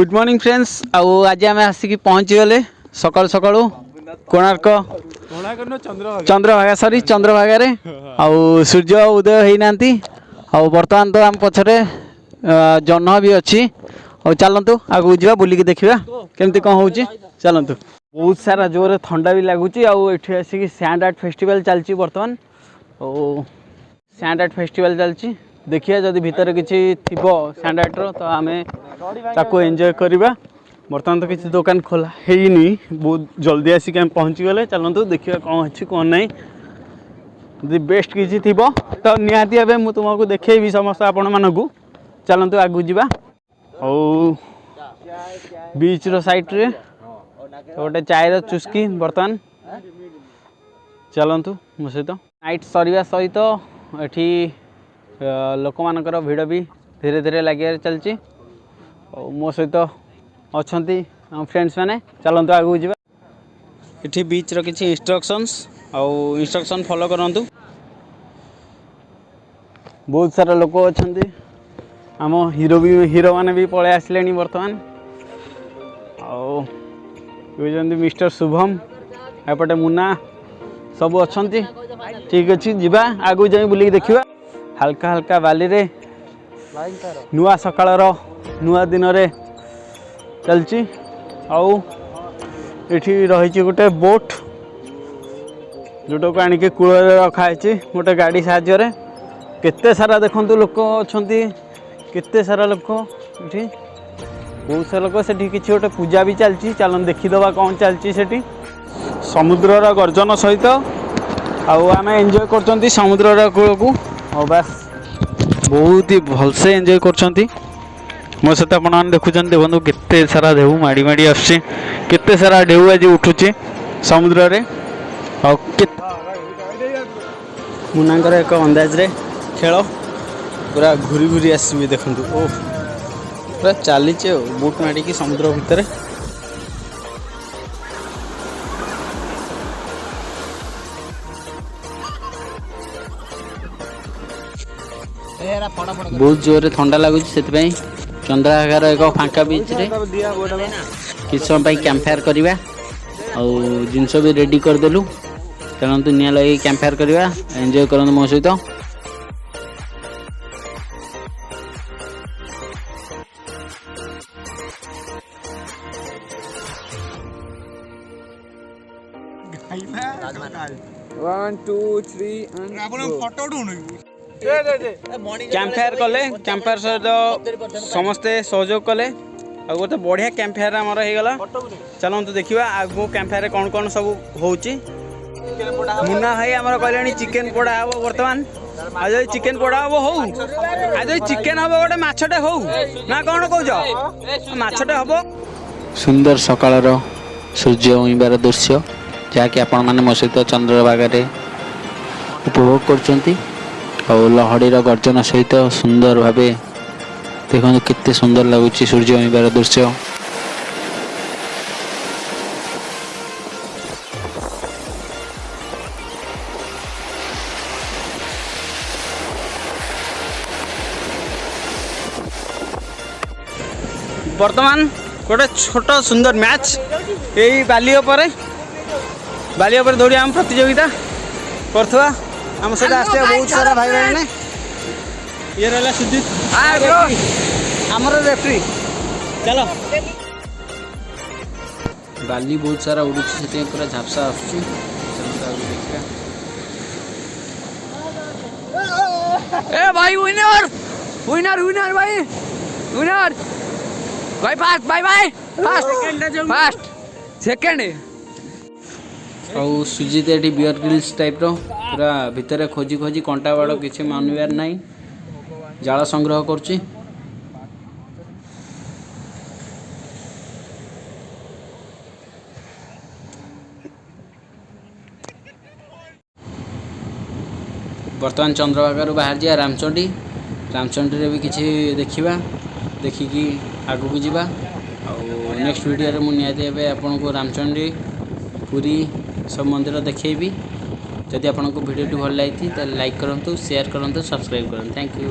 Good morning friends. आज आम आसिक पहुँची गले सकाल सकाल कोणार्क चंद्रभागा सॉरी चंद्रभागा आउ सूर्य उदय होना बर्तमान तो आम पछरे जह्न भी अच्छी और चलतु आगू जा बुलिकी देखा केमती कौन हो चलतु। बहुत सारा जोर ठंडा भी लगुच आसिक सैंड आर्ट फेस्टिवल चलती बर्तमान और सैंड आर्ट फेस्टिवल चलती देखिए जदि भितर किसी थी सैंड आर्टर तो आम ताको एंजॉय करवा। बर्तमान तो किसी दुकान खोला है बहुत जल्दी आसिक आम पहुँची गले चलतु देखिए कौन अच्छी कौन ना यदि बेस्ट किसी थी तो निहाती भाव मुझे तुमको देखी समस्त आपण मानू चलतु आगू जा बीच रो साइड रे गोटे चाय चुस्की बर्तमान चलतु मो सहित नाइट सरवा सहित एठी लोक मानकर भिड़ भी धीरे धीरे लगे चलची मो सहित अच्छा फ्रेंड्स मैंने चलतु आगू जा ये बीच रो किसी इंस्ट्रक्शन फॉलो करंतु। बहुत सारा लोक अच्छा आम हीरो माने भी पलि आसिले बर्तमान आउंट मिस्टर शुभम एपटे मुन्ना सब अच्छा ठीक अच्छे जीवा आगू जा बुलिक देखा हल्का हल्का बाली रे नुआ सकाळर नुआ दिन रे चलची आउ एठी रही गोटे बोट जोटा को आणिके कूल रखाई गोटे गाड़ी साहाय्य केते सारा देखंतु लोक अच्छा केते सारा लोक ये बहुत सारा लोक से किसी गोटे पूजा भी चलती चलन देखीदबा कौन चलती से समुद्र गर्जन सहित आम एंजॉय कर समुद्र कूल को और बस बहुत ही भलसे एंजॉय कर मो सहित आप देखुं देखो केते सारा ढेउ माड़ी माड़ी आसते सारा ढेउ आज उठुचे समुद्र रे और मुनांकर एक अंदाज रे खेल पूरा घूरी घूरी आसबे देखु ओ पूरा चली बुट माड़ी समुद्र भितर बहुत जोर ठंडा लगुच से चंद्रभागार एक फांका बीच रे किसी समय कैंप फायर करवा और जिनस भी रेडी करदेलु चलतु निया लगे कैंप फायर करवा एंजॉय करंतु मो सहित। कैंप फायर कले कैंप फायर सहित समस्ते सहयोग कले और गोटे बढ़िया कैंप फायर आमर होगला चलतु देखा आगू कैंप फायर कौन कौन सब हो मुन्ना भाई आमर कहले चिकेन पोड़ा हम बर्तमान आज चिकेन पोड़ा हम हो आज चिकेन हम गोटे मछटे हो ना कौन कौच मछटे हम सुंदर सकाळ सूर्य उइबार दृश्य जहाँकि आपण मैंने मो सहित चंद्रभागा उपभोग कर लहड़ीर गर्जन सहित सुंदर भावे देखो कितने सुंदर लगुच सूर्य उइबार दृश्य। वर्तमान गोटे छोट सुंदर मैच यही बाली दौड़ी आम प्रतियोगिता करथवा आम सहित आसते बहुत सारा भाई भाई ने ये रहा सुजीत आमर रेफ्री चलो बाली बहुत सारा उड़ू से पूरा झापसा ए भाई विनर विनर विनर भाई विनर भाई फास्ट भाई भाई फास्ट फास्ट सेकंड और सुजीत ये बियर ग्रिल्स टाइप रो पूरा भितर खोजी खोजी कंटा बाड़ किसी मानवार ना जाल संग्रह कर बर्तमान चंद्रभागा बाहर जा रामचंडी रे भी किसी देखा देखिकी आगू को जीवा और नेक्स्ट वीडियो रे मु निहाती भावे आपन को रामचंडी पुरी सब मंदिर देखेबी। जदि आपको वीडियो भल लगी तो लाइक करूँ शेयर करूँ सब्सक्राइब करूँ। Thank you.